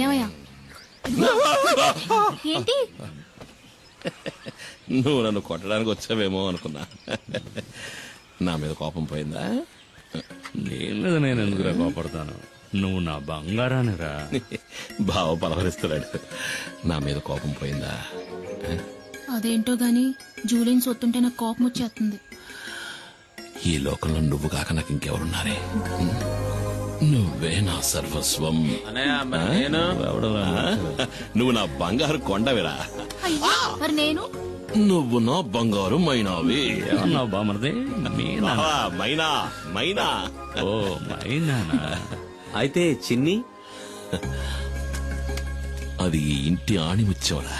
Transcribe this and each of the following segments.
ఏమయ్యా ఏంటి? నువ్వు నన్ను కొట్టడానికి వచ్చావేమో అనుకున్నా. నా మీద కోపం పోయిందా? నేను ఎందుకురా కోపడతాను? నువ్వు నా బంగారానిరా. బావ పలవరిస్తున్నాడు. నా మీద కోపం పోయిందా? అదేంటో గాని జూలియన్ సొత్తుంటే నాకు కోపం వచ్చేస్తుంది. ఈ లోకంలో నువ్వు కాక నాకు ఇంకెవరున్నారే? నువ్వే నా సర్వస్వం. నువ్వు నా బంగారు కొండవిరా. మరి నేను? నువ్వు నా బంగారు మైనావి. ఏమన్నావు బామర్ది? మైనా మైనా. ఓ మైనానా? అయితే చిన్ని అది ఈ ఇంటి ఆణిముచ్చోరా.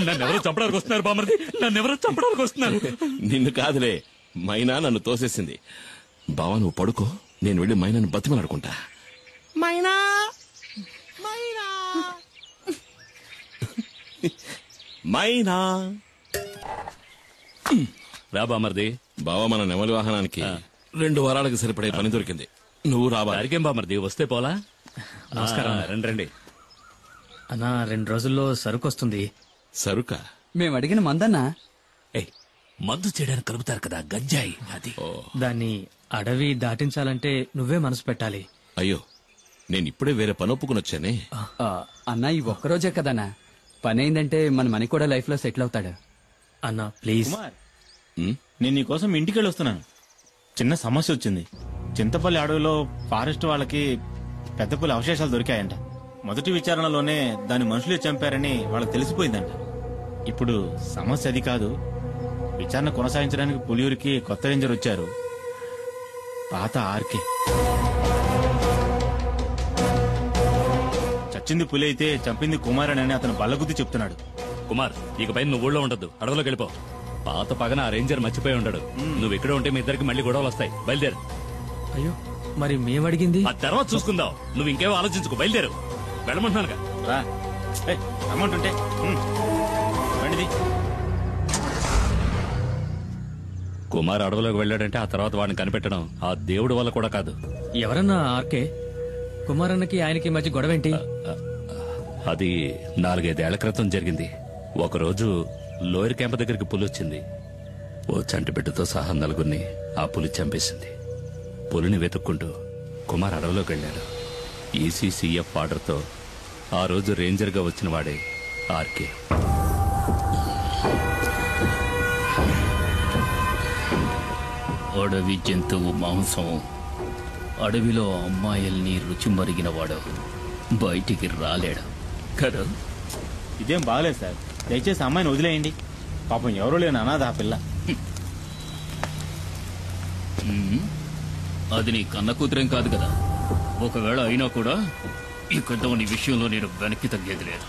నన్నెవరో చంపడానికి వస్తున్నారు బామర్ది, నన్నెవరో చంపడానికి వస్తున్నారు. నిన్ను కాదులే, మైనా నన్ను తోసేసింది. బావా నువ్వు పడుకో, నేను వెళ్ళి మైనాను బతిమలాడుకుంటా. మైనా మైనా మైనా. రా బామర్ది. బావా మన నెమలి వాహనానికి 2 వారాలకు సరిపడే పని దొరికింది. నువ్వు రావాలి. అరికేం బామర్ది, వస్తే పోలా. నమస్కారం. రండి రండి. అన్నా 2 రోజుల్లో సరుకు వస్తుంది. సరుక? మేము అడిగిన మందన్నా. మందు చేయడానికి కలుపుతారు కదా, గంజాయి. అది దాన్ని అడవి దాటించాలంటే నువ్వే మనసు పెట్టాలి. అయ్యో, నేను ఇప్పుడే వేరే పని ఒప్పుకుని వచ్చానే. అన్నా ఈ ఒక్కరోజే కదన్నా, పని అయిందంటే మన మనీ కూడా లైఫ్ లో సెటిల్ అవుతాడు. అన్నా ప్లీజ్. నేను నీకోసం ఇంటికి వస్తున్నాను. చిన్న సమస్య వచ్చింది. చింతపల్లి అడవిలో ఫారెస్ట్ వాళ్ళకి పెద్ద పులి అవశేషాలు దొరికాయంట. మొదటి విచారణలోనే దాని మనుషులే చంపారని వాళ్ళకి తెలిసిపోయిందంట. ఇప్పుడు సమస్య అది కాదు. విచారణ కొనసాగించడానికి పులియూరికి కొత్త రేంజర్ వచ్చారు, పాత ఆర్కే. చచ్చింది పులి అయితే చంపింది కుమార్ అని అతను బల్లగుద్ది చెప్తున్నాడు. కుమార్, ఇకపై నువ్వు ఊళ్ళో ఉండద్దు, అడవిలోకి వెళ్ళిపో. పాత పగన ఆ రేంజర్ మర్చిపోయి ఉండడు. నువ్వు ఇక్కడ ఉంటే మీ ఇద్దరికి మళ్ళీ గొడవలు వస్తాయి. బయలుదేరు. అయ్యో, మరి మేమడిగింది ఆ తర్వాత చూసుకుందాం. నువ్వు ఇంకేమో ఆలోచించుకో, బయలుదేరు. వెళ్ళమంటున్నానుగా. రా, అమౌంట్ ఉంటే రండిది. కుమార్ అడవిలోకి వెళ్ళాడంటే ఆ తర్వాత వాడిని కనిపెట్టడం ఆ దేవుడి వల్ల కూడా కాదు. ఎవరన్నా ఆర్కే? కుమారన్నకి ఆయనకి మధ్య గొడవేంటి? అది 4-5 ఏళ్ల క్రితం జరిగింది. ఒకరోజు లోయర్ క్యాంప్ దగ్గరికి పులి వచ్చింది. ఓ చంటి బిడ్డతో సహా 4గురిని ఆ పులి చంపేసింది. పులిని వెతుక్కుంటూ కుమార్ అడవిలోకి వెళ్ళాడు. ఈసీసీఎఫ్ ఆర్డర్తో ఆ రోజు రేంజర్గా వచ్చిన వాడే ఆర్కే. అడవి జంతువు మాంసం, అడవిలో అమ్మాయిల్ని రుచి మరిగినవాడు బయటికి రాలేడు కదా. ఇదేం బాగలేదు సార్, దయచేసి అమ్మాయిని వదిలేయండి. పాపం ఎవరూ లేని అనాథ ఆ పిల్ల. అది నీ కన్న కూతురేం కాదు కదా. ఒకవేళ అయినా కూడా ఇక నీ విషయంలో నేను వెనక్కి తగ్గేది లేదు.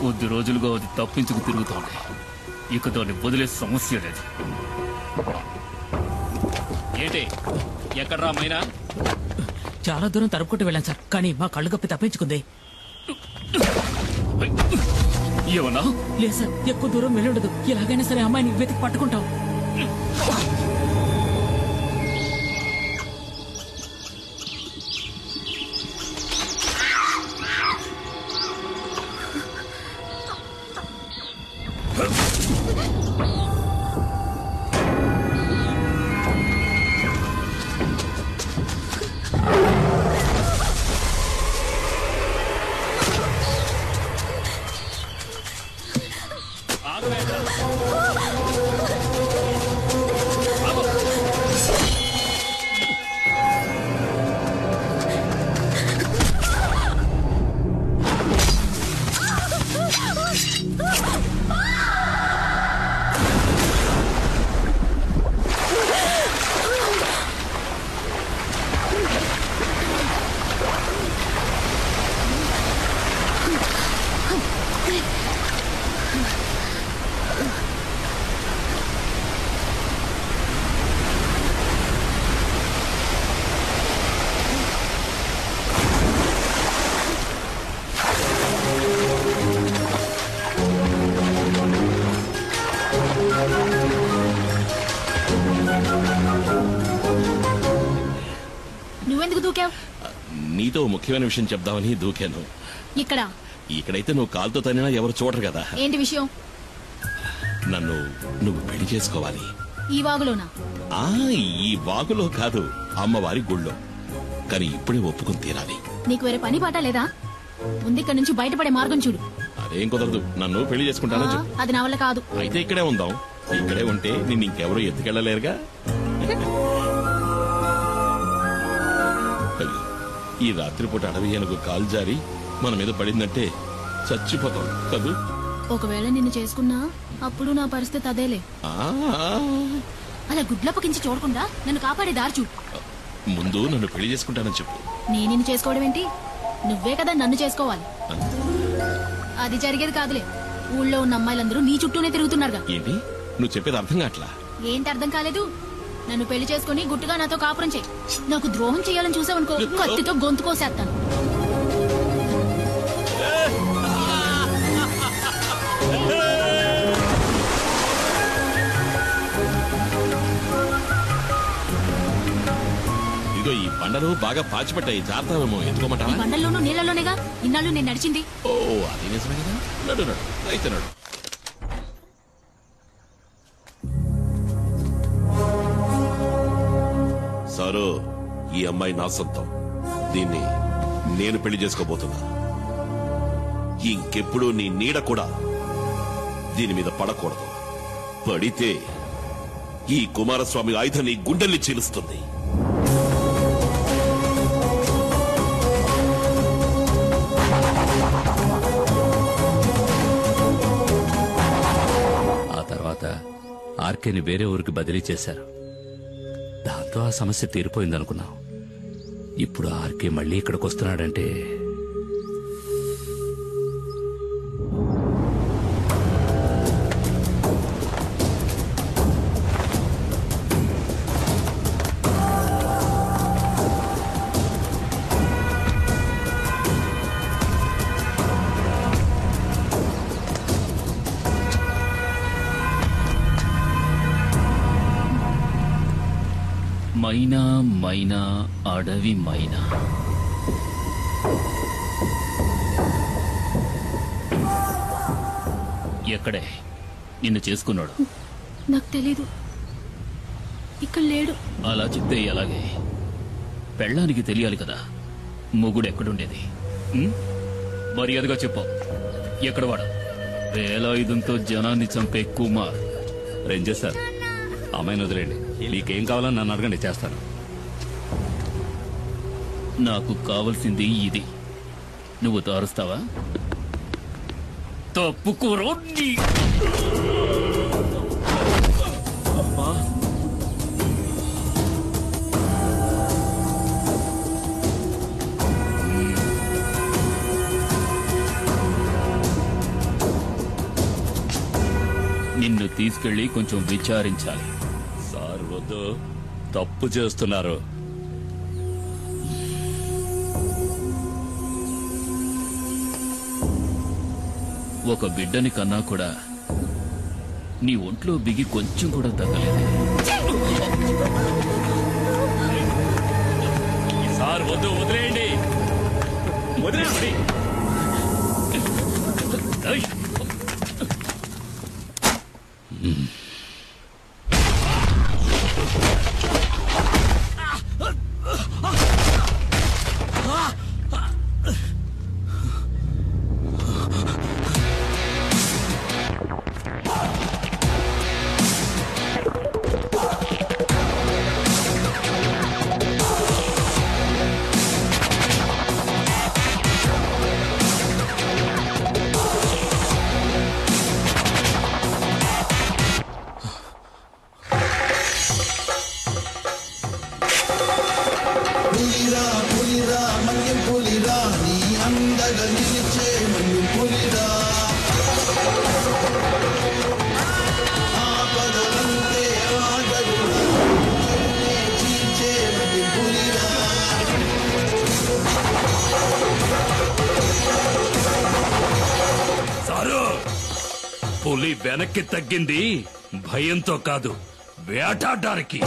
కొద్ది రోజులుగా అది తప్పించుకు తిరుగుతోంది. ఇక దాన్ని వదిలే సమస్య లేదు. ఏంటి ఎక్కడ్రా మైనా? చాలా దూరం తరుపుకుంటూ వెళ్ళాను సార్, కానీ మా కళ్ళు కప్పి తప్పించుకుంది. ఏమన్నా? లేదు సార్, ఎక్కువ దూరం వెళ్ళుండదు. ఎలాగైనా సరే అమ్మాయిని వెతికి పట్టుకుంటాం. నువ్వెందుకు దూకావు? నీతో ముఖ్యమైన విషయం చెప్దామని దూకాను. ఇక్కడైతే నువ్వు కాలుతో తనినా ఎవరు చూడరు కదా. ఏంటి విషయం? నువ్వు పెళ్లి చేసుకోవాలి. ఈ వాగులోనా? ఈ వాగులో కాదు, అమ్మవారి గుళ్ళో. కానీ ఇప్పుడే ఒప్పుకుని తీరాలి. నీకు వేరే పని పాట లేదా? ముందు ఇక్కడ నుంచి బయటపడే మార్గం చూడు. అదేం కుదరదు. నన్ను పెళ్లి చేసుకుంటానని చెప్పు. అది నా వల్ల కాదు. అయితే ఇక్కడే ఉందాం. ఇక్కడే ఉంటే నిన్ను ఇంకెవరూ ఎత్తుకెళ్ళలేరుగా. ఈ రాత్రిపూట అడవి ఏనుగు కాలు జారి మన మీద పడిందంటే చచ్చిపోతాం కదూ. ఒకవేళ నిన్ను చేసుకున్నా అప్పుడు నా పరిస్థితి అదేలే. అలా గుడ్లప్పకించి చూడకుండా నన్ను కాపాడే దారి చూడు. ముందు నన్ను పెళ్లి చేసుకుంటానని చెప్పు. నేను నిన్ను చేసుకోవడం ఏంటి? నువ్వే కదా నన్ను చేసుకోవాలి. అది జరిగేది కాదులే. ఊళ్ళో ఉన్న అమ్మాయిలందరూ నీ చుట్టూనే తిరుగుతున్నారుగా. ఏంటి నువ్వు చెప్పేది అర్థం కావట్లా? ఏంటి అర్థం కాలేదు? నన్ను పెళ్లి చేసుకుని గుట్టుగా నాతో కాపురం చేయి. నాకు ద్రోహం చేయాలని చూసావనుకో, కత్తితో గొంతు కోసేస్తాను. ఇదిగో ఈ బండలు బాగా పాచిపట్టాయి, జాగ్రత్తమేమో. ఎందుకోమంటా? బండల్లోనూ నీళ్లలోనేగా ఇన్నాళ్ళు నేను నడిచింది. ఓ అది నిజమే కదా. నడు అయితే నడు. సారు, ఈ అమ్మాయి నా సొంతం. దీన్ని నేను పెళ్లి చేసుకోబోతున్నా. ఇంకెప్పుడు నీ నీడ కూడా దీని మీద పడకూడదు. పడితే ఈ కుమారస్వామి ఆయుధం నీ గుండెల్ని చీలుస్తుంది. ఆ తర్వాత ఆర్కేని వేరే ఊరికి బదిలీ చేశారు. దాంతో ఆ సమస్య తీరిపోయిందనుకున్నాం. ఇప్పుడు ఆర్కే మళ్ళీ ఇక్కడికి వస్తున్నాడంటే మైనా మైనా అడవి మైనా. ఎక్కడే నిన్ను చేసుకున్నాడు? నాకు తెలీదు. ఇక్కడ లేడు. అలా చెప్తే ఎలాగే? పెళ్ళానికి తెలియాలి కదా మొగుడు ఎక్కడుండేది. మర్యాదగా చెప్పు, ఎక్కడ వాడు? వేలాయుధంతో జనాన్ని చంపే కుమార్. రేంజర్ సార్, అమ్మాయిని వదిలేండి. మీకేం కావాలని నన్ను అడగండి, చేస్తాను. నాకు కావలసింది ఇది. నువ్వు తారుస్తావా? తప్పుకోరో. నిన్ను తీసుకెళ్లి కొంచెం విచారించాలి. సార్ వద్దు, తప్పు చేస్తున్నారు. ఒక బిడ్డని కన్నా కూడా నీ ఒంట్లో బిగి కొంచెం కూడా తగ్గలేదు. సార్ వద్దు, వదిలేయండి. వదిలేయండి. పులి వెనక్కి తగ్గింది భయంతో కాదు, వేటాడడానికి.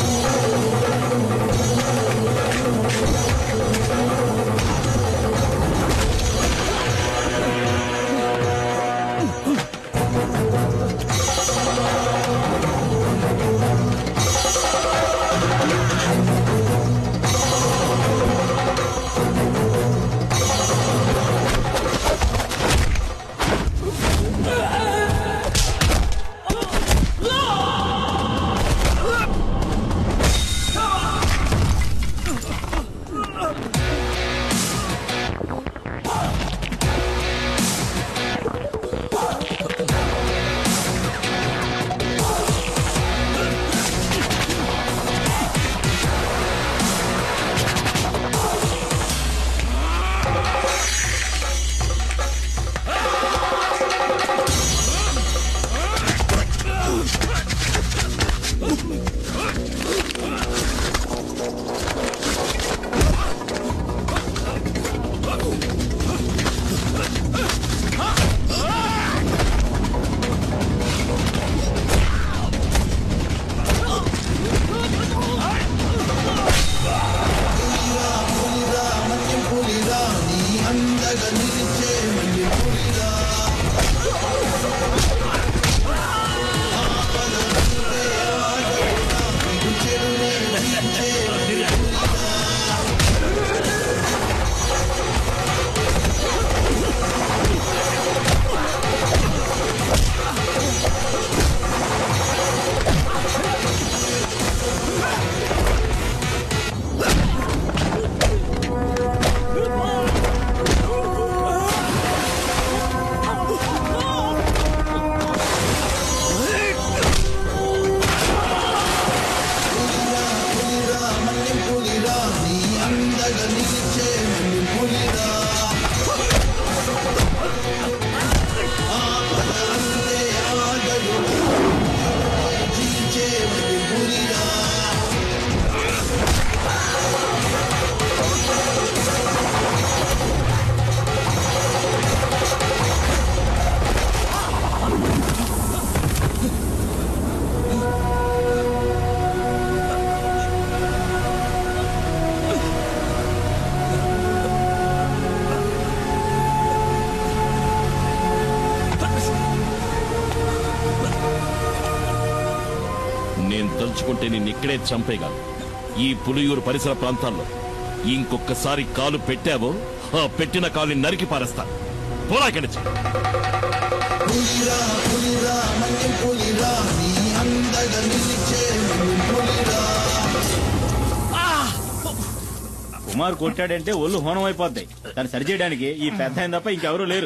తలుచుకుంటే నిన్ను ఇక్కడే చంపేయగలను. ఈ పులియూరు పరిసర ప్రాంతాల్లో ఇంకొకసారి కాలు పెట్టావో ఆ పెట్టిన కాలుని నరికి పారేస్తాను. పోలా ఇక్కడి నుంచి. కుమార్ కొట్టాడంటే ఒళ్ళు హోనం అయిపోద్ది. దాన్ని సరిచేయడానికి ఈ పెద్ద ఆయన తప్ప ఇంకెవరూ లేరు.